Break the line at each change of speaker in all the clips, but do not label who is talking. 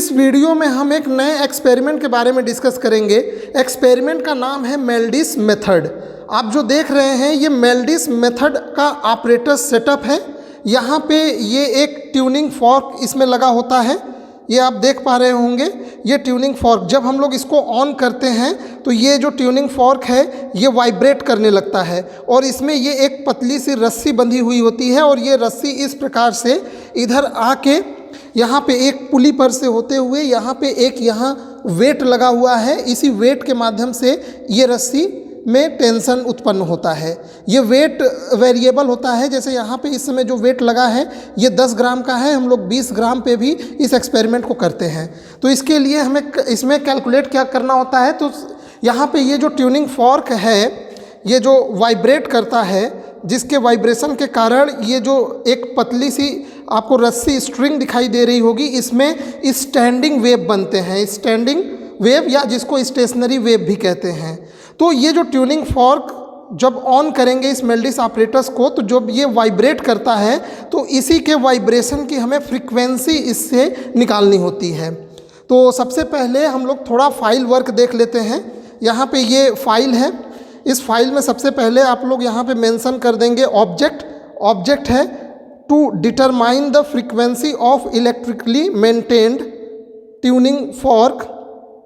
इस वीडियो में हम एक नए एक्सपेरिमेंट के बारे में डिस्कस करेंगे। एक्सपेरिमेंट का नाम है मेल्डिस मेथड। आप जो देख रहे हैं ये मेल्डिस मेथड का ऑपरेटर सेटअप है। यहाँ पे ये एक ट्यूनिंग फॉर्क इसमें लगा होता है, ये आप देख पा रहे होंगे। ये ट्यूनिंग फॉर्क जब हम लोग इसको ऑन करते हैं तो ये जो ट्यूनिंग फॉर्क है ये वाइब्रेट करने लगता है और इसमें ये एक पतली सी रस्सी बंधी हुई होती है और ये रस्सी इस प्रकार से इधर आके यहाँ पे एक पुली पर से होते हुए यहाँ पे एक यहाँ वेट लगा हुआ है। इसी वेट के माध्यम से ये रस्सी में टेंशन उत्पन्न होता है। ये वेट वेरिएबल होता है। जैसे यहाँ पे इस समय जो वेट लगा है ये 10 ग्राम का है, हम लोग 20 ग्राम पे भी इस एक्सपेरिमेंट को करते हैं। तो इसके लिए हमें इसमें कैलकुलेट क्या करना होता है, तो यहाँ पे ये जो ट्यूनिंग फॉर्क है ये जो वाइब्रेट करता है, जिसके वाइब्रेशन के कारण ये जो एक पतली सी आपको रस्सी स्ट्रिंग दिखाई दे रही होगी, इसमें स्टैंडिंग वेव बनते हैं। स्टैंडिंग वेव या जिसको स्टेशनरी वेव भी कहते हैं। तो ये जो ट्यूनिंग फॉर्क जब ऑन करेंगे इस मेल्डिस ऑपरेटर्स को, तो जब ये वाइब्रेट करता है तो इसी के वाइब्रेशन की हमें फ्रीक्वेंसी इससे निकालनी होती है। तो सबसे पहले हम लोग थोड़ा फाइल वर्क देख लेते हैं। यहाँ पे ये फाइल है। इस फाइल में सबसे पहले आप लोग यहाँ पे मेंशन कर देंगे ऑब्जेक्ट है to determine the frequency of electrically maintained tuning fork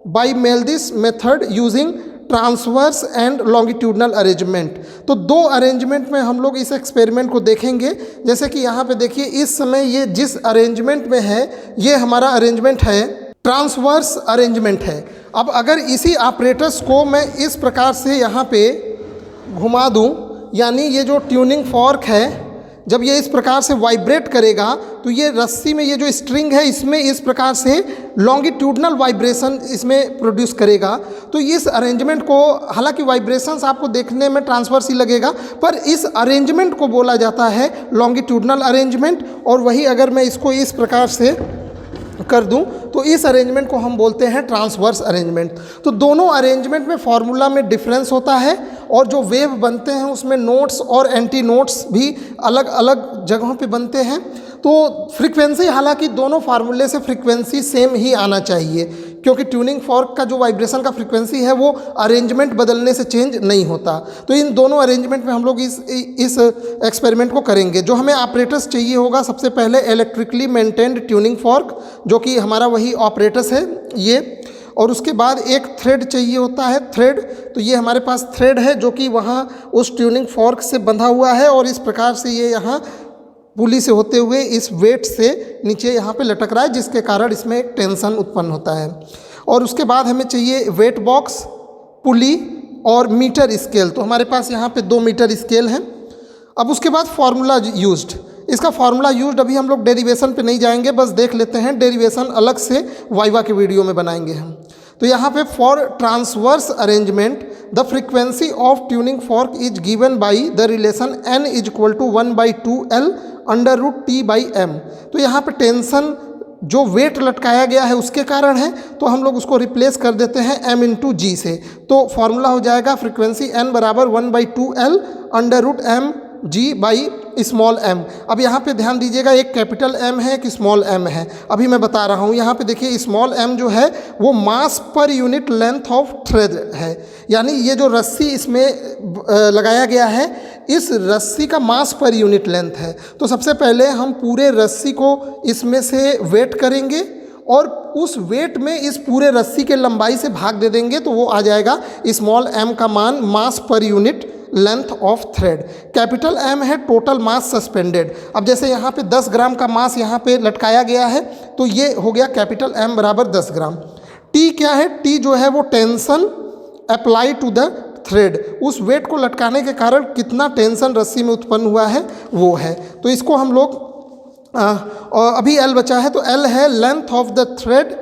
by Melde's method using transverse and longitudinal arrangement. तो 2 अरेंजमेंट में हम लोग इस एक्सपेरिमेंट को देखेंगे। जैसे कि यहाँ पे देखिए इस समय ये जिस अरेंजमेंट में है ये हमारा अरेंजमेंट है ट्रांसवर्स अरेंजमेंट है। अब अगर इसी ऑपरेटर्स को मैं इस प्रकार से यहाँ पे घुमा दूँ, यानी ये जो ट्यूनिंग फॉर्क है जब ये इस प्रकार से वाइब्रेट करेगा तो ये रस्सी में ये जो स्ट्रिंग है इसमें इस प्रकार से लॉन्गिट्यूडनल वाइब्रेशन इसमें प्रोड्यूस करेगा। तो इस अरेंजमेंट को, हालांकि वाइब्रेशंस आपको देखने में ट्रांसवर्स ही लगेगा, पर इस अरेंजमेंट को बोला जाता है लॉन्गिट्यूडनल अरेंजमेंट। और वही अगर मैं इसको इस प्रकार से कर दूं तो इस अरेंजमेंट को हम बोलते हैं ट्रांसवर्स अरेंजमेंट। तो दोनों अरेंजमेंट में फॉर्मूला में डिफरेंस होता है और जो वेव बनते हैं उसमें नोट्स और एंटी नोट्स भी अलग अलग जगहों पे बनते हैं। तो फ्रीक्वेंसी, हालांकि दोनों फार्मूले से फ्रीक्वेंसी सेम ही आना चाहिए, क्योंकि ट्यूनिंग फॉर्क का जो वाइब्रेशन का फ्रीक्वेंसी है वो अरेंजमेंट बदलने से चेंज नहीं होता। तो इन दोनों अरेंजमेंट में हम लोग इस एक्सपेरिमेंट को करेंगे। जो हमें ऑपरेटर्स चाहिए होगा, सबसे पहले इलेक्ट्रिकली मेंटेन्ड ट्यूनिंग फॉर्क, जो कि हमारा वही ऑपरेटर्स है ये, और उसके बाद एक थ्रेड चाहिए होता है, थ्रेड। तो ये हमारे पास थ्रेड है जो कि वहाँ उस ट्यूनिंग फॉर्क से बंधा हुआ है और इस प्रकार से ये यहाँ पुली से होते हुए इस वेट से नीचे यहाँ पे लटक रहा है, जिसके कारण इसमें एक टेंशन उत्पन्न होता है। और उसके बाद हमें चाहिए वेट बॉक्स, पुली और मीटर स्केल। तो हमारे पास यहाँ पे 2 मीटर स्केल हैं। अब उसके बाद फार्मूला यूज्ड। इसका फार्मूला यूज्ड अभी हम लोग डेरिवेशन पे नहीं जाएंगे, बस देख लेते हैं। डेरिवेशन अलग से वाइवा के वीडियो में बनाएंगे हम। तो यहाँ पे for transverse arrangement the frequency of tuning fork is given by the relation n is equal to 1/2L √T/m। तो यहाँ पे टेंशन जो वेट लटकाया गया है उसके कारण है, तो हम लोग उसको रिप्लेस कर देते हैं m × g से। तो फॉर्मूला हो जाएगा फ्रीक्वेंसी n बराबर 1/2L √mg/m। अब यहाँ पे ध्यान दीजिएगा, एक कैपिटल M है, एक स्मॉल m है। अभी मैं बता रहा हूँ, यहाँ पे देखिए स्मॉल m जो है वो मास पर यूनिट लेंथ ऑफ थ्रेड है, यानी ये जो रस्सी इसमें लगाया गया है इस रस्सी का मास पर यूनिट लेंथ है। तो सबसे पहले हम पूरे रस्सी को इसमें से वेट करेंगे और उस वेट में इस पूरे रस्सी के लंबाई से भाग दे देंगे, तो वो आ जाएगा स्मॉल m का मान मास पर unit length of thread. Capital M है टोटल मास सस्पेंडेड। अब जैसे यहाँ पे 10 ग्राम का मास यहाँ पे लटकाया गया है, तो ये हो गया कैपिटल M बराबर 10 ग्राम। T क्या है? T जो है वो tension apply to the thread, उस वेट को लटकाने के कारण कितना टेंशन रस्सी में उत्पन्न हुआ है वो है। तो इसको हम लोग अभी L बचा है, तो L है length of the thread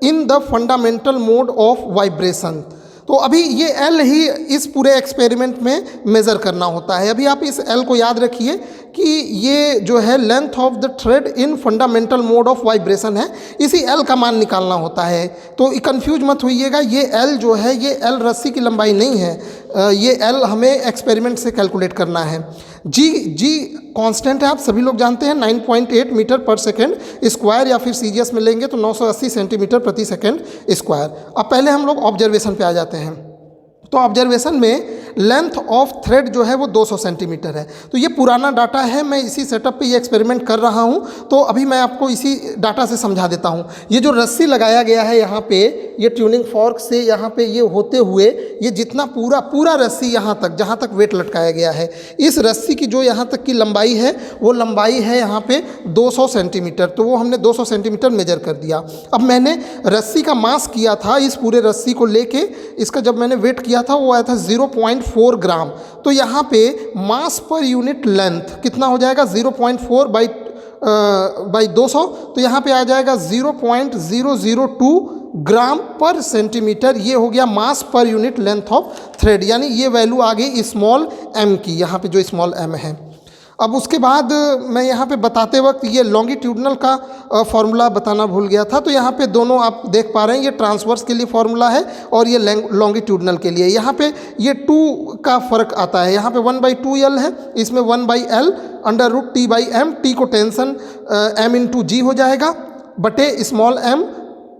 in the fundamental mode of vibration. तो अभी ये L ही इस पूरे एक्सपेरिमेंट में मेज़र करना होता है। अभी आप इस L को याद रखिए कि ये जो है length of the thread in fundamental mode of vibration है, इसी एल का मान निकालना होता है। तो कंफ्यूज मत होइएगा, ये एल जो है ये एल रस्सी की लंबाई नहीं है, ये एल हमें एक्सपेरिमेंट से कैलकुलेट करना है। जी कांस्टेंट है, आप सभी लोग जानते हैं 9.8 मीटर पर सेकेंड स्क्वायर, या फिर सीजीएस में लेंगे तो 980 सेंटीमीटर प्रति सेकेंड स्क्वायर। अब पहले हम लोग ऑब्जर्वेशन पे आ जाते हैं। तो ऑब्जर्वेशन में लेंथ ऑफ थ्रेड जो है वो 200 सेंटीमीटर है। तो ये पुराना डाटा है, मैं इसी सेटअप पे ये एक्सपेरिमेंट कर रहा हूँ, तो अभी मैं आपको इसी डाटा से समझा देता हूँ। ये जो रस्सी लगाया गया है यहाँ पे, ये ट्यूनिंग फॉर्क से यहाँ पे ये होते हुए ये जितना पूरा रस्सी यहाँ तक जहाँ तक वेट लटकाया गया है, इस रस्सी की जो यहाँ तक की लंबाई है वो लंबाई है यहाँ पे 200 सेंटीमीटर। तो वो हमने 200 सेंटीमीटर मेजर कर दिया। अब मैंने रस्सी का मास किया था, इस पूरे रस्सी को लेके इसका जब मैंने वेट किया था वो आया था 0.4 ग्राम। तो यहाँ पे मास पर यूनिट लेंथ कितना हो जाएगा, 0.4 बाई 200, तो यहाँ पे आ जाएगा 0.002 ग्राम पर सेंटीमीटर। ये हो गया मास पर यूनिट लेंथ ऑफ थ्रेड, यानी ये वैल्यू आ गई स्मॉल एम की, यहाँ पे जो स्मॉल एम है। अब उसके बाद मैं यहाँ पे बताते वक्त ये लॉन्गिट्यूडनल का फार्मूला बताना भूल गया था। तो यहाँ पे दोनों आप देख पा रहे हैं, ये ट्रांसवर्स के लिए फार्मूला है और ये लॉन्गिट्यूडनल के लिए। यहाँ पे ये 2 का फ़र्क आता है, यहाँ पे 1/2L है, इसमें 1/L √T/m, टी को टेंशन m × g हो जाएगा बटे स्मॉल m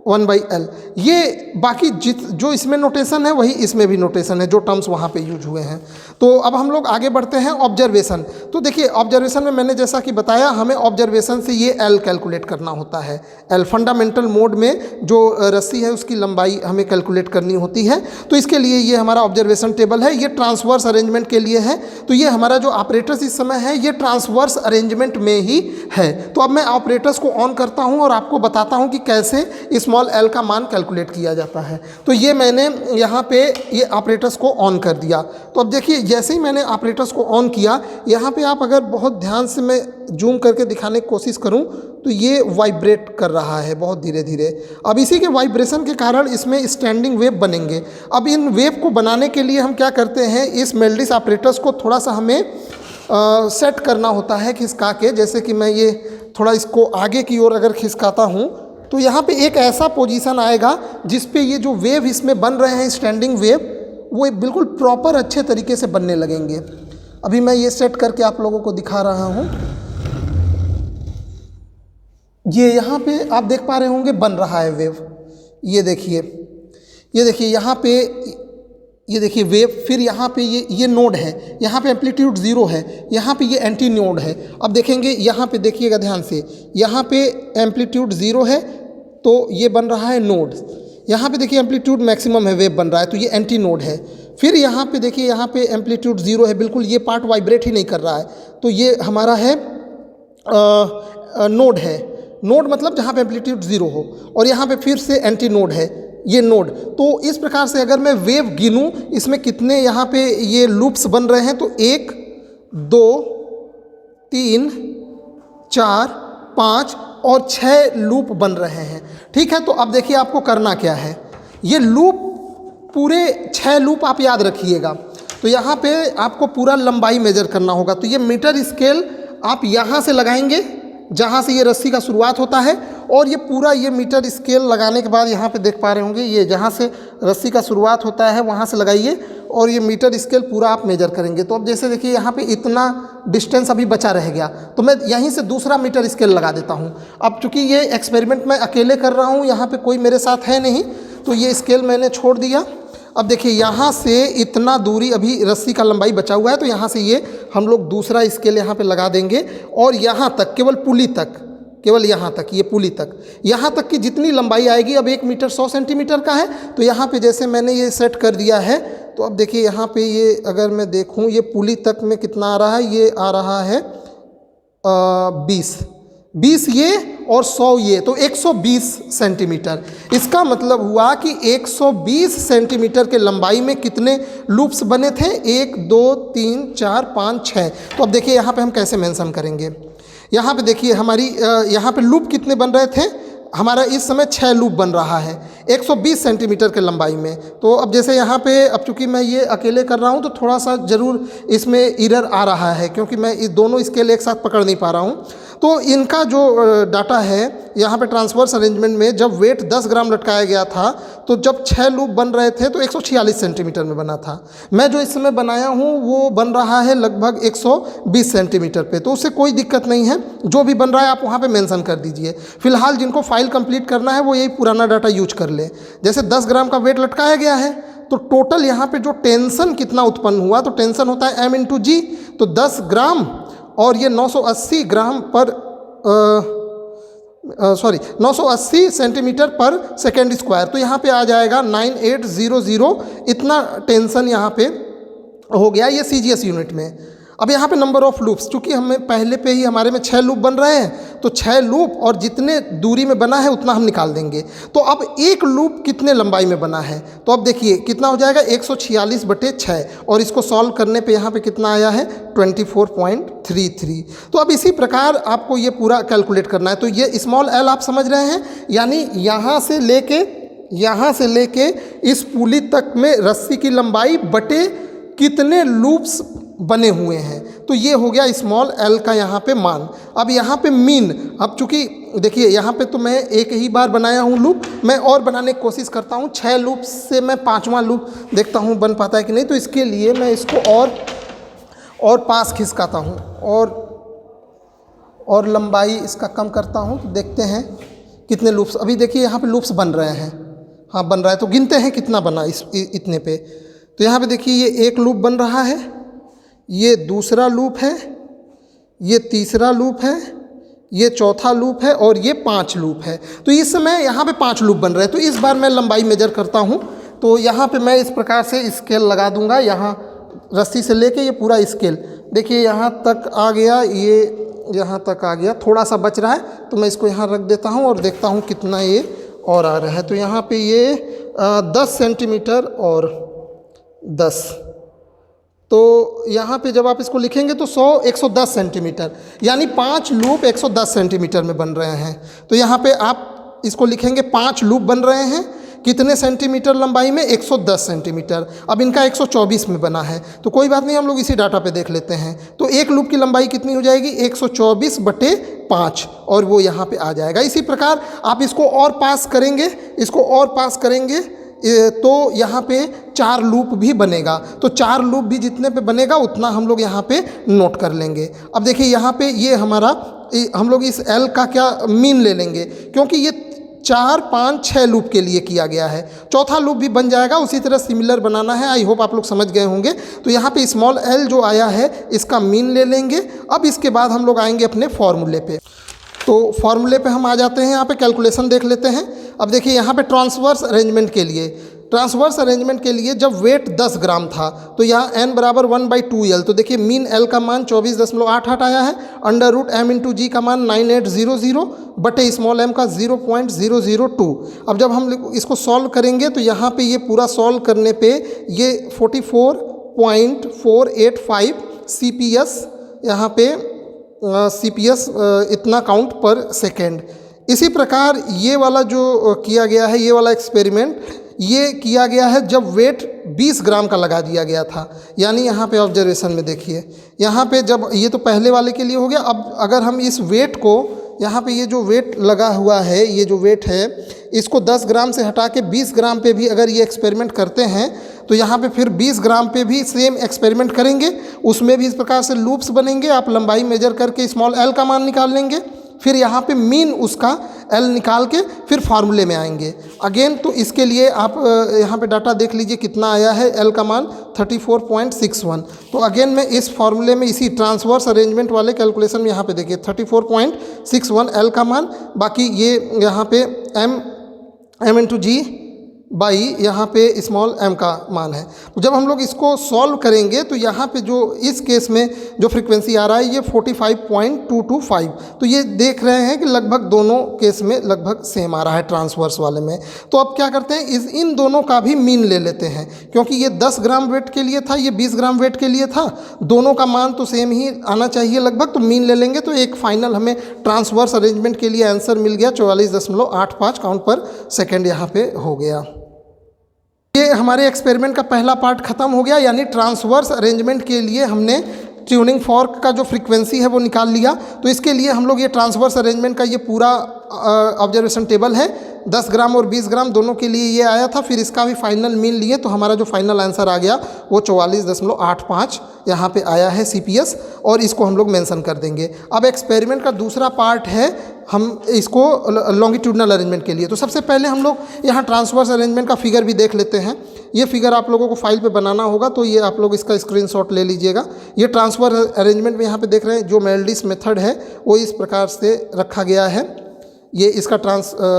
1/L। ये बाकी जो इसमें नोटेशन है वही इसमें भी नोटेशन है, जो टर्म्स वहाँ पे यूज हुए हैं। तो अब हम लोग आगे बढ़ते हैं ऑब्जर्वेशन। तो देखिए ऑब्जर्वेशन में मैंने जैसा कि बताया, हमें ऑब्जर्वेशन से ये L कैलकुलेट करना होता है। L फंडामेंटल मोड में जो रस्सी है उसकी लंबाई हमें कैलकुलेट करनी होती है। तो इसके लिए ये हमारा ऑब्जर्वेशन टेबल है, ये ट्रांसवर्स अरेंजमेंट के लिए है। तो ये हमारा जो ऑपरेटर्स इस समय है ये ट्रांसवर्स अरेंजमेंट में ही है। तो अब मैं ऑपरेटर्स को ऑन करता हूँ और आपको बताता हूँ कि कैसे स्मॉल एल का मान कैलकुलेट किया जाता है। तो ये मैंने यहाँ पे ये ऑपरेटर्स को ऑन कर दिया। तो अब देखिए जैसे ही मैंने ऑपरेटर्स को ऑन किया, यहाँ पे आप अगर बहुत ध्यान से मैं जूम करके दिखाने की कोशिश करूँ तो ये वाइब्रेट कर रहा है बहुत धीरे धीरे। अब इसी के वाइब्रेशन के कारण इसमें स्टैंडिंग वेव बनेंगे। अब इन वेव को बनाने के लिए हम क्या करते हैं, इस मेल्डिस ऑपरेटर्स को थोड़ा सा हमें सेट करना होता है खिसका के। जैसे कि मैं ये थोड़ा इसको आगे की ओर अगर खिसकाता हूँ तो यहाँ पे एक ऐसा पोजीशन आएगा जिस पे ये जो वेव इसमें बन रहे हैं स्टैंडिंग वेव, वो बिल्कुल प्रॉपर अच्छे तरीके से बनने लगेंगे। अभी मैं ये सेट करके आप लोगों को दिखा रहा हूँ। ये यहाँ पे आप देख पा रहे होंगे बन रहा है वेव। ये देखिए यहाँ पे ये देखिए वेव, फिर यहाँ पे ये नोड है, यहाँ पे एम्पलीट्यूड 0 है, यहाँ पे ये एंटी नोड है। अब देखेंगे यहाँ पे, देखिएगा ध्यान से, यहाँ पे एम्पलीट्यूड 0 है तो ये बन रहा है नोड। यहाँ पे देखिए एम्पलीट्यूड मैक्सिमम है, वेव बन रहा है, तो ये एंटी नोड है। फिर यहाँ पे देखिए, यहाँ पे एम्पलीट्यूड 0 है, बिल्कुल ये पार्ट वाइब्रेट ही नहीं कर रहा है, तो ये हमारा है नोड है। नोड मतलब जहाँ पे एम्पलीट्यूड 0 हो, और यहाँ पे फिर से एंटी नोड है, ये नोड। तो इस प्रकार से अगर मैं वेव गिनूं, इसमें कितने यहाँ पे ये लूप्स बन रहे हैं, तो 1 2 3 4 5 और 6 लूप बन रहे हैं। ठीक है, तो अब देखिए आपको करना क्या है, ये लूप पूरे 6 लूप आप याद रखिएगा। तो यहाँ पे आपको पूरा लंबाई मेजर करना होगा। तो ये मीटर स्केल आप यहाँ से लगाएंगे जहाँ से ये रस्सी का शुरुआत होता है, और ये पूरा ये मीटर स्केल लगाने के बाद यहाँ पे देख पा रहे होंगे, ये जहाँ से रस्सी का शुरुआत होता है वहाँ से लगाइए, और ये मीटर स्केल पूरा आप मेजर करेंगे। तो अब जैसे देखिए यहाँ पे इतना डिस्टेंस अभी बचा रह गया, तो मैं यहीं से दूसरा मीटर स्केल लगा देता हूँ। अब चूँकि ये एक्सपेरिमेंट मैं अकेले कर रहा हूँ, यहाँ पर कोई मेरे साथ है नहीं, तो ये स्केल मैंने छोड़ दिया। अब देखिए यहाँ से इतना दूरी अभी रस्सी का लंबाई बचा हुआ है, तो यहाँ से ये हम लोग दूसरा स्केल यहाँ पे लगा देंगे, और यहाँ तक केवल पुली तक, केवल यहाँ तक, ये पुली तक, यहाँ तक की जितनी लंबाई आएगी। अब 1 मीटर 100 सेंटीमीटर का है, तो यहाँ पे जैसे मैंने ये सेट कर दिया है, तो अब देखिए यहाँ पे ये अगर मैं देखूँ, ये पुली तक में कितना आ रहा है, ये आ रहा है 20 ये और 100 ये, तो 120 सेंटीमीटर। इसका मतलब हुआ कि 120 सेंटीमीटर के लंबाई में कितने लूप्स बने थे, 1 2 3 4 5 6। तो अब देखिए यहाँ पे हम कैसे मेंशन करेंगे। यहाँ पे देखिए हमारी यहाँ पे लूप कितने बन रहे थे, हमारा इस समय 6 लूप बन रहा है 120 सेंटीमीटर के लंबाई में। तो अब जैसे यहाँ पे अब चूँकि मैं ये अकेले कर रहा हूँ तो थोड़ा सा ज़रूर इसमें एरर आ रहा है, क्योंकि मैं इस दोनों स्केल एक साथ पकड़ नहीं पा रहा हूँ। तो इनका जो डाटा है यहाँ पे ट्रांसवर्स अरेंजमेंट में, जब वेट 10 ग्राम लटकाया गया था तो जब 6 लूप बन रहे थे तो 146 सेंटीमीटर में बना था। मैं जो इस समय बनाया हूँ वो बन रहा है लगभग 120 सेंटीमीटर पे, तो उससे कोई दिक्कत नहीं है। जो भी बन रहा है आप वहाँ पे मेंशन कर दीजिए। फिलहाल जिनको फाइल कंप्लीट करना है वो यही पुराना डाटा यूज कर ले। जैसे 10 ग्राम का वेट लटकाया गया है तो टोटल यहाँ पे जो टेंशन कितना उत्पन्न हुआ, तो टेंशन होता है m/g, तो 10 ग्राम और ये 980 ग्राम पर 980 सेंटीमीटर पर सेकेंड स्क्वायर, तो यहाँ पे आ जाएगा 9800। इतना टेंशन यहाँ पे हो गया ये CGS यूनिट में। अब यहाँ पे नंबर ऑफ लूप्स, चूँकि हमें पहले पे ही हमारे में 6 लूप बन रहे हैं तो 6 लूप और जितने दूरी में बना है उतना हम निकाल देंगे। तो अब एक लूप कितने लंबाई में बना है, तो अब देखिए कितना हो जाएगा 146/6, और इसको सॉल्व करने पे यहाँ पे कितना आया है 24.33। तो अब इसी प्रकार आपको ये पूरा कैलकुलेट करना है। तो ये स्मॉल l आप समझ रहे हैं, यानी यहाँ से लेके इस पुली तक में रस्सी की लंबाई बटे कितने लूप्स बने हुए हैं, तो ये हो गया स्मॉल l का यहाँ पे मान। अब यहाँ पे मीन, अब चूँकि देखिए यहाँ पे तो मैं एक ही बार बनाया हूँ लूप, मैं और बनाने की कोशिश करता हूँ। 6 लूप से मैं 5वां लूप देखता हूँ बन पाता है कि नहीं, तो इसके लिए मैं इसको और पास खिसकाता हूँ और लंबाई इसका कम करता हूँ, तो देखते हैं कितने लूप्स। अभी देखिए यहाँ पे लूप्स बन रहे हैं, हाँ बन रहा है, तो गिनते हैं कितना बना इतने पे। तो यहाँ पे देखिए ये एक लूप बन रहा है, ये दूसरा लूप है, ये तीसरा लूप है, ये चौथा लूप है और ये 5 लूप है। तो इस समय यहाँ पे 5 लूप बन रहे हैं। तो इस बार मैं लंबाई मेजर करता हूँ, तो यहाँ पे मैं इस प्रकार से स्केल लगा दूंगा, यहाँ रस्सी से लेके ये पूरा स्केल देखिए यहाँ तक आ गया, ये यहाँ तक आ गया, थोड़ा सा बच रहा है तो मैं इसको यहाँ रख देता हूँ और देखता हूँ कितना ये और आ रहा है। तो यहाँ पे ये 10 सेंटीमीटर और 10, तो यहाँ पे जब आप इसको लिखेंगे तो 110 सेंटीमीटर, यानी 5 लूप 110 सेंटीमीटर में बन रहे हैं। तो यहाँ पे आप इसको लिखेंगे 5 लूप बन रहे हैं कितने सेंटीमीटर लंबाई में, 110 सेंटीमीटर। अब इनका 124 में बना है, तो कोई बात नहीं, हम लोग इसी डाटा पे देख लेते हैं। तो एक लूप की लंबाई कितनी हो जाएगी 124/5, और वो यहाँ पे आ जाएगा। इसी प्रकार आप इसको और पास करेंगे तो यहाँ पे 4 लूप भी बनेगा। तो 4 लूप भी जितने पे बनेगा उतना हम लोग यहाँ पे नोट कर लेंगे। अब देखिए यहाँ पे ये हमारा, हम लोग इस L का क्या मीन ले लेंगे, क्योंकि ये 4, 5, 6 लूप के लिए किया गया है। चौथा लूप भी बन जाएगा, उसी तरह सिमिलर बनाना है। आई होप आप लोग समझ गए होंगे। तो यहाँ पे स्मॉल l जो आया है इसका मीन ले लेंगे। अब इसके बाद हम लोग आएंगे अपने फॉर्मूले पे। तो फॉर्मूले पे हम आ जाते हैं, यहाँ पे कैलकुलेशन देख लेते हैं। अब देखिए यहाँ पे ट्रांसवर्स अरेंजमेंट के लिए जब वेट 10 ग्राम था तो यहाँ n बराबर 1/2l, तो देखिए मीन l का मान 24.88 आया है, √m/g का मान 9800 बटे स्मॉल m का 0.002। अब जब हम इसको सॉल्व करेंगे तो यहाँ पे ये पूरा सॉल्व करने पे ये 44.485 CPS, यहाँ पे CPS इतना काउंट पर सेकेंड। इसी प्रकार ये वाला जो किया गया है, ये वाला एक्सपेरिमेंट ये किया गया है जब वेट 20 ग्राम का लगा दिया गया था। यानी यहाँ पे ऑब्जर्वेशन में देखिए, यहाँ पे जब ये तो पहले वाले के लिए हो गया। अब अगर हम इस वेट को, यहाँ पे ये जो वेट लगा हुआ है, ये जो वेट है इसको 10 ग्राम से हटा के 20 ग्राम पे भी अगर ये एक्सपेरिमेंट करते हैं तो यहाँ पे फिर 20 ग्राम पे भी सेम एक्सपेरिमेंट करेंगे। उसमें भी इस प्रकार से लूप्स बनेंगे। आप लंबाई मेजर करके स्मॉल l का मान निकाल लेंगे, फिर यहाँ पे मीन उसका l निकाल के फिर फार्मूले में आएंगे अगेन। तो इसके लिए आप यहाँ पे डाटा देख लीजिए कितना आया है, l का मान 34.61। तो अगेन मैं इस फार्मूले में इसी ट्रांसवर्स अरेंजमेंट वाले कैलकुलेशन में यहाँ पे देखिए 34.61 l का मान, बाकी ये यहाँ पे m/g बाई यहाँ पे स्मॉल m का मान है। तो जब हम लोग इसको सॉल्व करेंगे तो यहाँ पे जो इस केस में जो फ्रीक्वेंसी आ रहा है ये 45.225, तो ये देख रहे हैं कि लगभग दोनों केस में लगभग सेम आ रहा है ट्रांसवर्स वाले में। तो अब क्या करते हैं, इन दोनों का भी मीन ले लेते हैं, क्योंकि ये 10 ग्राम वेट के लिए था, ये 20 ग्राम वेट के लिए था, दोनों का मान तो सेम ही आना चाहिए लगभग, तो मीन ले लेंगे। तो एक फाइनल हमें ट्रांसवर्स अरेंजमेंट के लिए आंसर मिल गया 44.85 काउंट पर सेकेंड यहाँ पे हो गया। ये हमारे एक्सपेरिमेंट का पहला पार्ट खत्म हो गया, यानी ट्रांसवर्स अरेंजमेंट के लिए हमने ट्यूनिंग फॉर्क का जो फ्रीक्वेंसी है वो निकाल लिया। तो इसके लिए हम लोग ये ट्रांसवर्स अरेंजमेंट का ये पूरा ऑब्जर्वेशन टेबल है, 10 ग्राम और 20 ग्राम दोनों के लिए ये आया था, फिर इसका भी फाइनल मीन लिए, तो हमारा जो फाइनल आंसर आ गया वो 44.85 यहाँ पे आया है CPS, और इसको हम लोग मेंशन कर देंगे। अब एक्सपेरिमेंट का दूसरा पार्ट है, हम इसको लॉन्गिट्यूडनल अरेंजमेंट के लिए। तो सबसे पहले हम लोग यहाँ ट्रांसवर्स अरेंजमेंट का फिगर भी देख लेते हैं। ये फिगर आप लोगों को फाइल पे बनाना होगा, तो ये आप लोग इसका स्क्रीनशॉट ले लीजिएगा। ये ट्रांसवर्स अरेंजमेंट में यहाँ पे देख रहे हैं जो मेल्डिस मेथड है वो इस प्रकार से रखा गया है। ये इसका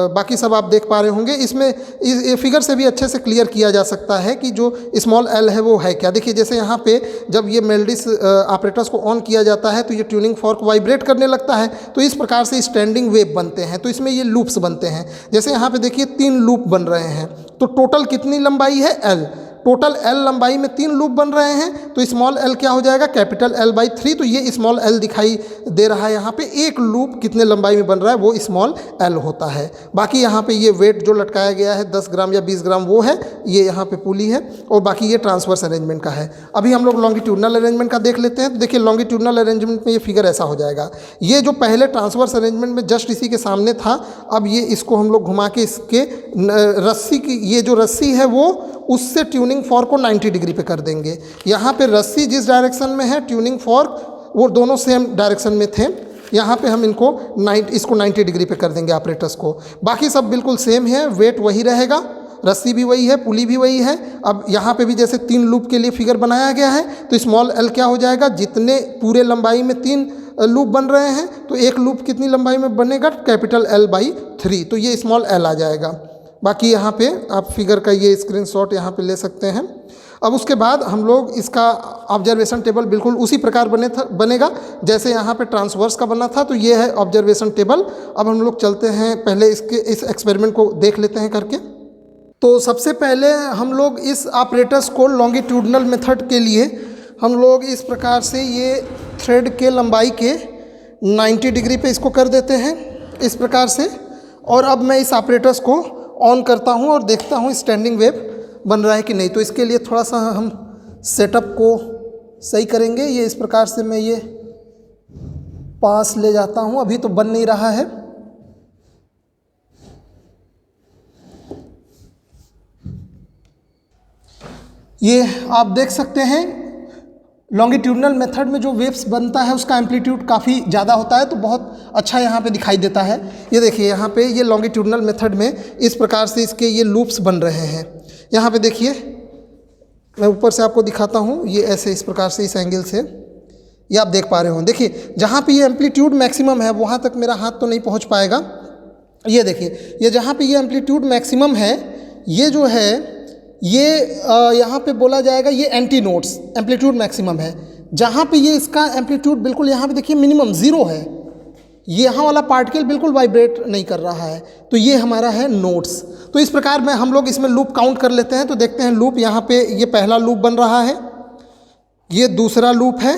बाकी सब आप देख पा रहे होंगे। इसमें ये फिगर से भी अच्छे से क्लियर किया जा सकता है कि जो स्मॉल एल है वो है क्या। देखिए जैसे यहाँ पे जब ये मेल्डिस ऑपरेटर्स को ऑन किया जाता है तो ये ट्यूनिंग फॉर्क वाइब्रेट करने लगता है, तो इस प्रकार से स्टैंडिंग वेव बनते हैं। तो इसमें ये लूप्स बनते हैं। जैसे यहाँ पे देखिए 3 लूप बन रहे हैं, तो टोटल कितनी लंबाई है L, टोटल L लंबाई में 3 लूप बन रहे हैं, तो स्मॉल l क्या हो जाएगा, कैपिटल L/3। तो ये स्मॉल l दिखाई दे रहा है यहाँ पे। एक लूप कितने लंबाई में बन रहा है वो स्मॉल l होता है। बाकी यहाँ पे ये वेट जो लटकाया गया है 10 ग्राम या 20 ग्राम वो है, ये यहाँ पे पुली है, और बाकी ये ट्रांसवर्स अरेंजमेंट का है। अभी हम लोग लॉन्गिट्यूडनल अरेंजमेंट का देख लेते हैं। तो देखिए लॉन्गिट्यूडनल अरेंजमेंट में ये फिगर ऐसा हो जाएगा। ये जो पहले ट्रांसवर्स अरेंजमेंट में जस्ट इसी के सामने था, अब ये इसको हम लोग घुमा के इसके रस्सी की, ये जो रस्सी है वो उससे ट्यूनिंग फॉर्क को 90 डिग्री पे कर देंगे। यहाँ पे रस्सी जिस डायरेक्शन में है, ट्यूनिंग फॉर्क वो दोनों सेम डायरेक्शन में थे। यहाँ पे हम इसको 90 डिग्री पे कर देंगे ऑपरेटर्स को। बाकी सब बिल्कुल सेम है, वेट वही रहेगा, रस्सी भी वही है, पुली भी वही है। अब यहाँ पे भी जैसे 3 लूप के लिए फिगर बनाया गया है, तो स्मॉल l क्या हो जाएगा, जितने पूरे लंबाई में 3 लूप बन रहे हैं तो एक लूप कितनी लंबाई में बनेगा, कैपिटल L/3, तो ये स्मॉल l आ जाएगा। बाकी यहाँ पे आप फिगर का ये स्क्रीनशॉट यहाँ पे ले सकते हैं। अब उसके बाद हम लोग इसका ऑब्जर्वेशन टेबल बिल्कुल उसी प्रकार बनेगा जैसे यहाँ पे ट्रांसवर्स का बना था। तो ये है ऑब्जर्वेशन टेबल। अब हम लोग चलते हैं, पहले इस एक्सपेरिमेंट को देख लेते हैं करके। तो सबसे पहले हम लोग इस ऑपरेटर्स को लॉन्गिट्यूडनल मेथड के लिए हम लोग इस प्रकार से ये थ्रेड के लंबाई के 90 डिग्री पे इसको कर देते हैं इस प्रकार से। और अब मैं इस ऑपरेटर्स को ऑन करता हूं और देखता हूं स्टैंडिंग वेव बन रहा है कि नहीं। तो इसके लिए थोड़ा सा हम सेटअप को सही करेंगे। ये इस प्रकार से मैं ये पास ले जाता हूं, अभी तो बन नहीं रहा है। ये आप देख सकते हैं लॉन्गिट्यूडनल मेथड में जो वेव्स बनता है उसका एम्पलीट्यूड काफ़ी ज़्यादा होता है, तो बहुत अच्छा यहाँ पे दिखाई देता है। ये देखिए यहाँ पे ये लॉन्गिट्यूडनल मेथड में इस प्रकार से इसके ये लूप्स बन रहे हैं। यहाँ पे देखिए मैं ऊपर से आपको दिखाता हूँ, ये ऐसे इस प्रकार से इस एंगल से ये आप देख पा रहे हो। देखिए जहाँ पे ये एम्पलीट्यूड मैक्सिमम है वहाँ तक मेरा हाथ तो नहीं पहुँच पाएगा। ये देखिए ये जहाँ पे ये एम्पलीट्यूड मैक्सिमम है, ये जो है ये यहाँ पे बोला जाएगा ये एंटी नोड्स एम्पलीट्यूड मैक्सिमम है। जहाँ पे ये इसका एम्पलीट्यूड बिल्कुल यहाँ पे देखिए मिनिमम 0 है, यहाँ वाला पार्टिकल बिल्कुल वाइब्रेट नहीं कर रहा है, तो ये हमारा है नोड्स। तो इस प्रकार में हम लोग इसमें लूप काउंट कर लेते हैं। तो देखते हैं लूप, यहाँ पे ये पहला लूप बन रहा है, ये दूसरा लूप है,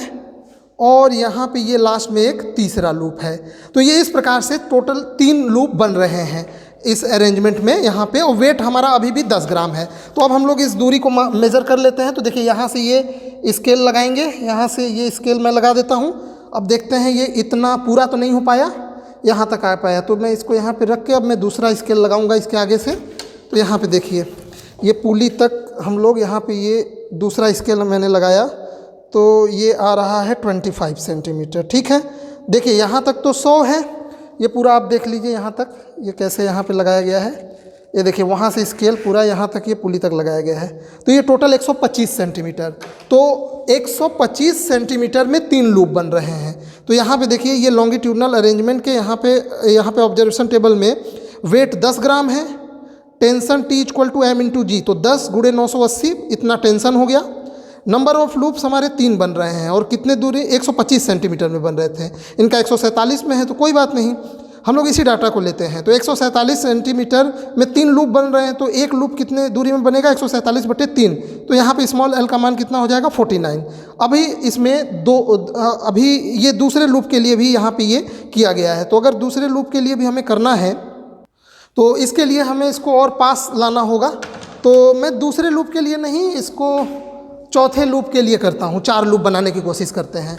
और यहाँ पे ये लास्ट में एक तीसरा लूप है। तो ये इस प्रकार से टोटल 3 लूप बन रहे हैं इस अरेंजमेंट में यहाँ पे, और वेट हमारा अभी भी 10 ग्राम है। तो अब हम लोग इस दूरी को मेज़र कर लेते हैं। तो देखिए यहाँ से ये स्केल लगाएंगे, यहाँ से ये स्केल मैं लगा देता हूँ। अब देखते हैं ये इतना पूरा तो नहीं हो पाया, यहाँ तक आ पाया, तो मैं इसको यहाँ पे रख के अब मैं दूसरा स्केल लगाऊंगा इसके आगे से। तो यहाँ पे देखिए ये पुली तक हम लोग यहाँ पे ये दूसरा स्केल मैंने लगाया, तो ये आ रहा है 25 सेंटीमीटर। ठीक है, देखिए यहाँ तक तो 100 है, ये पूरा आप देख लीजिए यहाँ तक ये कैसे यहाँ पे लगाया गया है। ये देखिए वहाँ से स्केल पूरा यहाँ तक ये पुली तक लगाया गया है। तो ये टोटल 125 सेंटीमीटर। तो 125 सेंटीमीटर में 3 लूप बन रहे हैं। तो यहाँ पे देखिए ये लॉन्गिट्यूडनल अरेंजमेंट के यहाँ पे ऑब्जर्वेशन टेबल में वेट 10 ग्राम है, tension T equal to M into g, तो 10 गुणे 980 इतना टेंशन हो गया। नंबर ऑफ लूप्स हमारे 3 बन रहे हैं और कितने दूरी 125 सेंटीमीटर में बन रहे थे, इनका 147 में है, तो कोई बात नहीं, हम लोग इसी डाटा को लेते हैं। तो 147 सेंटीमीटर में 3 लूप बन रहे हैं, तो एक लूप कितने दूरी में बनेगा 147/3, तो यहाँ पे स्मॉल l का मान कितना हो जाएगा 49। अभी इसमें अभी ये दूसरे लूप के लिए भी यहाँ पे ये किया गया है, तो अगर दूसरे लूप के लिए भी हमें करना है तो इसके लिए हमें इसको और पास लाना होगा। तो मैं दूसरे लूप के लिए नहीं, इसको चौथे लूप के लिए करता हूँ, 4 लूप बनाने की कोशिश करते हैं।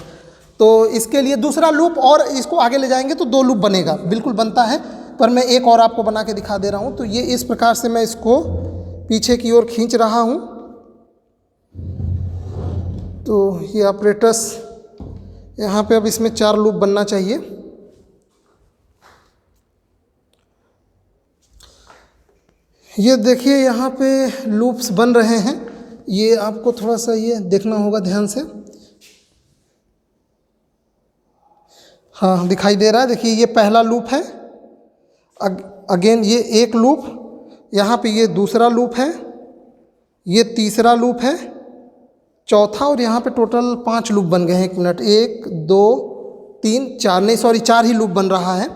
तो इसके लिए दूसरा लूप और इसको आगे ले जाएंगे तो 2 लूप बनेगा, बिल्कुल बनता है, पर मैं एक और आपको बना के दिखा दे रहा हूँ। तो ये इस प्रकार से मैं इसको पीछे की ओर खींच रहा हूँ। तो ये ऑपरेटर्स यहाँ पे अब इसमें 4 लूप बनना चाहिए। ये देखिए यहाँ पे लूप्स बन रहे हैं, ये आपको थोड़ा सा ये देखना होगा ध्यान से। हाँ दिखाई दे रहा है, देखिए ये पहला लूप है, अगेन ये एक लूप, यहाँ पे ये दूसरा लूप है, ये तीसरा लूप है, चौथा, और यहाँ पे टोटल 5 लूप बन गए हैं। 1 मिनट, 1 2 3 4, नहीं सॉरी 4 ही लूप बन रहा है।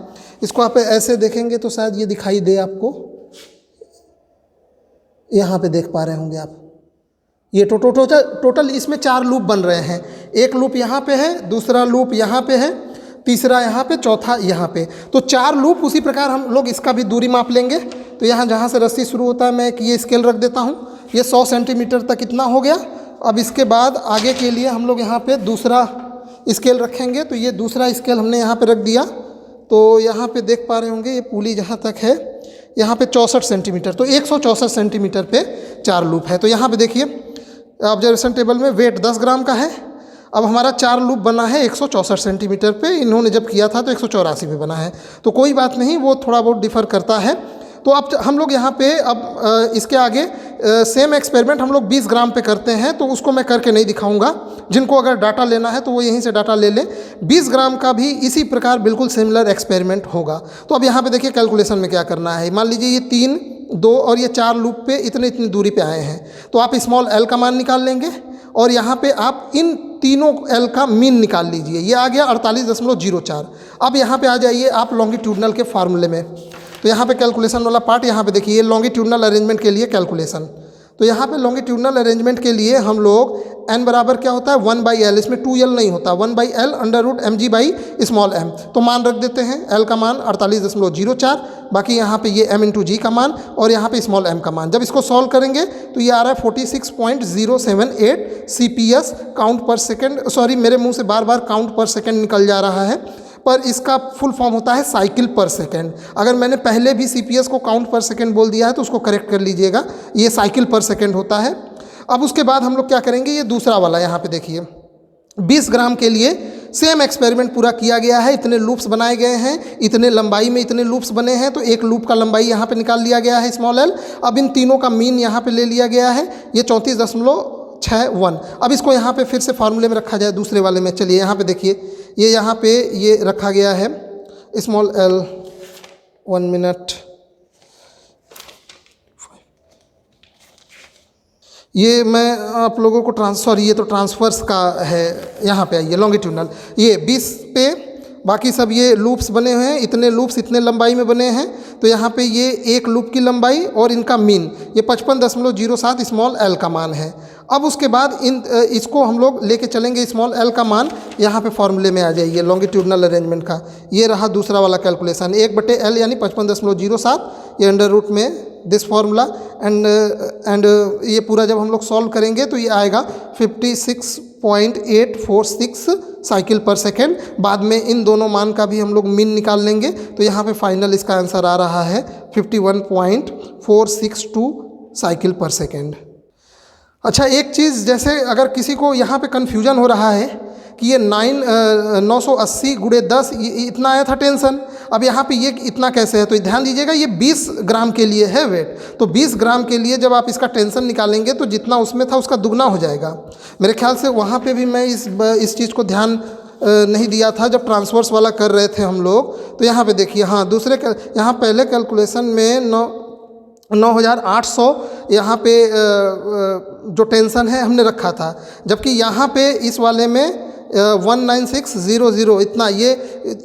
इसको आप ऐसे देखेंगे तो शायद ये दिखाई दे आपको, यहाँ पे देख पा रहे होंगे आप, ये टोटल इसमें 4 लूप बन रहे हैं। एक लूप यहाँ पे है, दूसरा लूप यहाँ पे है, तीसरा यहाँ पे, चौथा यहाँ पे, तो 4 लूप। उसी प्रकार हम लोग इसका भी दूरी माप लेंगे। तो यहाँ जहाँ से रस्सी शुरू होता है मैं एक ये स्केल रख देता हूँ, ये 100 सेंटीमीटर तक इतना हो गया। अब इसके बाद आगे के लिए हम लोग यहाँ पे दूसरा स्केल रखेंगे। तो ये दूसरा स्केल हमने यहाँ पे रख दिया। तो यहाँ पे देख पा रहे होंगे ये पुली जहाँ तक है, यहाँ पे 64 सेंटीमीटर, तो 164 सेंटीमीटर पे 4 लूप है। तो यहाँ पे देखिए ऑब्जर्वेशन टेबल में वेट 10 ग्राम का है। अब हमारा 4 लूप बना है 164 सेंटीमीटर पे, इन्होंने जब किया था तो 184 पे बना है। तो कोई बात नहीं, वो थोड़ा बहुत डिफ़र करता है। तो अब हम लोग यहाँ पे अब इसके आगे सेम एक्सपेरिमेंट हम लोग 20 ग्राम पे करते हैं, तो उसको मैं करके नहीं दिखाऊंगा। जिनको अगर डाटा लेना है तो वो यहीं से डाटा ले लें। 20 ग्राम का भी इसी प्रकार बिल्कुल सिमिलर एक्सपेरिमेंट होगा। तो अब यहाँ पे देखिए कैलकुलेशन में क्या करना है। मान लीजिए ये 3 2 और ये 4 लूप पे इतनी दूरी पे आए हैं, तो आप स्मॉल l का मान निकाल लेंगे और यहाँ पे आप इन तीनों l का मीन निकाल लीजिए। ये आ गया 48.04। अब यहाँ पे आ जाइए आप लॉन्गिट्यूडनल के फार्मूले में। तो यहाँ पे कैलकुलेशन वाला पार्ट यहाँ पे देखिए, लॉन्गिट्यूडनल अरेंजमेंट के लिए कैलकुलेशन। तो यहाँ पे लॉन्गिट्यूडनल अरेंजमेंट के लिए हम लोग n बराबर क्या होता है 1/l, इसमें 2l नहीं होता, 1/l √mg/m। तो मान रख देते हैं, l का मान 48.04, बाकी यहाँ पे ये m इंटू जी का मान और यहाँ पे स्मॉल m का मान। जब इसको सॉल्व करेंगे तो ये आ रहा है 46.078 CPS काउंट पर सेकेंड। सॉरी मेरे मुंह से बार बार काउंट पर सेकेंड निकल जा रहा है, पर इसका फुल फॉर्म होता है साइकिल पर सेकेंड। अगर मैंने पहले भी CPS को काउंट पर सेकेंड बोल दिया है तो उसको करेक्ट कर लीजिएगा, ये साइकिल पर सेकेंड होता है। अब उसके बाद हम लोग क्या करेंगे, ये दूसरा वाला यहाँ पे देखिए 20 ग्राम के लिए सेम एक्सपेरिमेंट पूरा किया गया है। इतने लूप्स बनाए गए हैं, इतने लंबाई में इतने लूप्स बने हैं, तो एक लूप का लंबाई यहाँ पे निकाल लिया गया है स्मॉल l। अब इन तीनों का मीन यहाँ पे ले लिया गया है, ये 34.61। अब इसको यहाँ पे फिर से फार्मूले में रखा जाए दूसरे वाले में। चलिए यहाँ पे देखिए, ये यहाँ पे ये रखा गया है स्मॉल l, 1 मिनट, ये मैं आप लोगों को ये तो ट्रांसफर्स का है। यहाँ पे आइए लॉन्गिट्यूडनल, ये 20 पे, बाकी सब ये लूप्स बने हुए हैं, इतने लूप्स इतने लंबाई में बने हैं। तो यहाँ पे ये एक लूप की लंबाई और इनका मीन ये 55.07 स्मॉल l का मान है। अब उसके बाद इसको हम लोग लेके चलेंगे स्मॉल l का मान यहाँ पे फॉर्मूले में आ जाइए लॉन्गिट्यूडनल अरेंजमेंट का। ये रहा दूसरा वाला कैलकुलेशन, 1/l यानी 55.07, ये अंडर रूट में दिस फार्मूला एंड ये पूरा जब हम लोग सॉल्व करेंगे तो ये आएगा 56.846 साइकिल पर सेकेंड। बाद में इन दोनों मान का भी हम लोग मीन निकाल लेंगे, तो यहाँ पे फाइनल इसका आंसर आ रहा है 51.462 साइकिल पर सेकेंड। अच्छा एक चीज़, जैसे अगर किसी को यहाँ पे कन्फ्यूजन हो रहा है कि ये 980 गुणे 10 इतना आया था टेंशन, अब यहाँ पे ये इतना कैसे है, तो ध्यान दीजिएगा ये 20 ग्राम के लिए है वेट। तो 20 ग्राम के लिए जब आप इसका टेंशन निकालेंगे तो जितना उसमें था उसका दुगना हो जाएगा। मेरे ख्याल से वहाँ पे भी मैं इस चीज़ को ध्यान नहीं दिया था जब ट्रांसवर्स वाला कर रहे थे हम लोग। तो यहाँ पे देखिए, हाँ दूसरे यहाँ पहले कैलकुलेशन में 9800 यहाँ पे जो टेंशन है हमने रखा था, जबकि यहाँ पे इस वाले में 19600 इतना, ये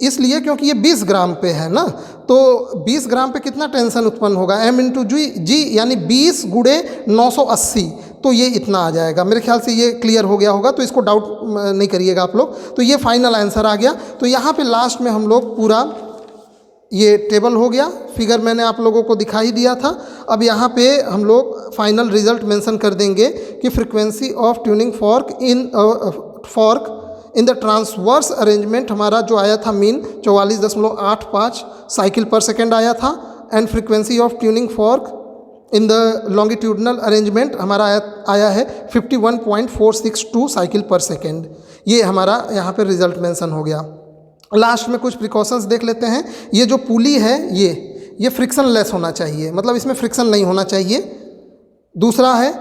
इसलिए क्योंकि ये 20 ग्राम पे है ना, तो 20 ग्राम पे कितना टेंशन उत्पन्न होगा, m इंटू जी यानी 20 गुणे 980, तो ये इतना आ जाएगा। मेरे ख्याल से ये क्लियर हो गया होगा, तो इसको डाउट नहीं करिएगा आप लोग। तो ये फाइनल आंसर आ गया। तो यहाँ पे लास्ट में हम लोग पूरा ये टेबल हो गया, फिगर मैंने आप लोगों को दिखा ही दिया था। अब यहाँ पे हम लोग फाइनल रिजल्ट मेंशन कर देंगे कि frequency of tuning fork in the transverse arrangement हमारा जो आया था मीन 44.85 साइकिल पर सेकेंड आया था, and frequency of tuning fork in the longitudinal arrangement हमारा आया है 51.462 साइकिल पर सेकेंड। ये हमारा यहाँ पे रिजल्ट मेंशन हो गया। लास्ट में कुछ प्रिकॉशंस देख लेते हैं। ये जो पुली है ये फ्रिक्शन लेस होना चाहिए, मतलब इसमें फ्रिक्शन नहीं होना चाहिए। दूसरा है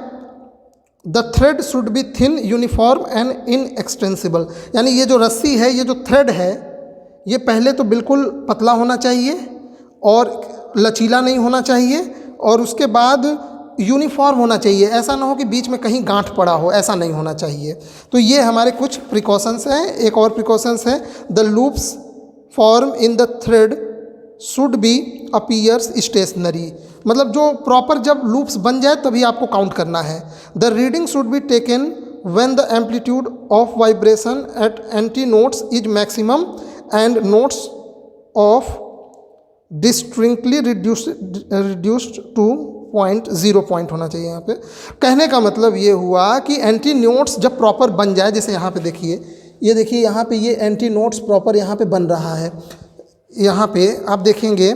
the thread should B thin uniform and inextensible, यानी ये जो रस्सी है, ये जो थ्रेड है, ये पहले तो बिल्कुल पतला होना चाहिए और लचीला नहीं होना चाहिए, और उसके बाद यूनिफॉर्म होना चाहिए। ऐसा ना हो कि बीच में कहीं गांठ पड़ा हो, ऐसा नहीं होना चाहिए। तो ये हमारे कुछ प्रिकॉशंस हैं। एक और प्रिकॉशंस है the loops form in the thread should be appears stationary, मतलब जो प्रॉपर जब लूप्स बन जाए तभी आपको काउंट करना है। The reading should be taken when the amplitude of vibration at antinodes is maximum and nodes of distinctly reduced to 0 point होना चाहिए। यहाँ पे कहने का मतलब ये हुआ कि एंटी नोट्स जब प्रॉपर बन जाए, जैसे यहाँ पे देखिए, ये देखिए यहाँ पे ये एंटी नोट्स प्रॉपर यहाँ पे बन रहा है। यहाँ पे आप देखेंगे,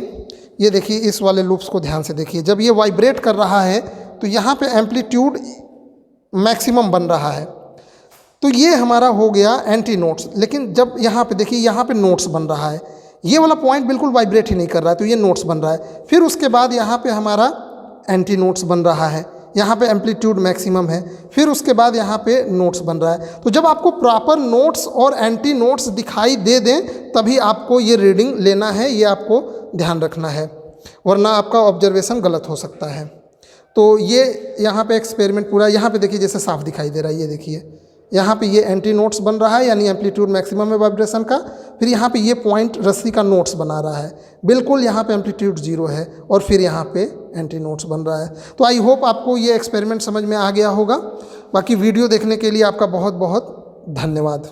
ये देखिए इस वाले लूप्स को ध्यान से देखिए, जब ये वाइब्रेट कर रहा है तो यहाँ पे एम्पलीट्यूड मैक्सिमम बन रहा है, तो ये हमारा हो गया एंटी नोट्स। लेकिन जब यहाँ पे देखिए, यहाँ पे नोट्स बन रहा है, ये वाला पॉइंट बिल्कुल वाइब्रेट ही नहीं कर रहा है, तो ये नोट्स बन रहा है। फिर उसके बाद यहाँ पे हमारा एंटी नोट्स बन रहा है, यहाँ पे एम्पलीट्यूड मैक्सिमम है, फिर उसके बाद यहाँ पे नोट्स बन रहा है। तो जब आपको प्रॉपर नोट्स और एंटी नोट्स दिखाई दे दें तभी आपको ये रीडिंग लेना है, ये आपको ध्यान रखना है, वरना आपका ऑब्जर्वेशन गलत हो सकता है। तो ये यहाँ पे एक्सपेरिमेंट पूरा, यहाँ पे देखिए जैसे साफ दिखाई दे रहा है, ये देखिए यहाँ पे ये एंटी नोट्स बन रहा है, यानी एम्पलीट्यूड मैक्सिमम है वाइब्रेशन का। फिर यहाँ पे ये पॉइंट रस्सी का नोट्स बना रहा है, बिल्कुल यहाँ पे एम्पलीट्यूड 0 है, और फिर यहाँ पे एंटी नोट्स बन रहा है। तो आई होप आपको ये एक्सपेरिमेंट समझ में आ गया होगा। बाकी वीडियो देखने के लिए आपका बहुत बहुत धन्यवाद।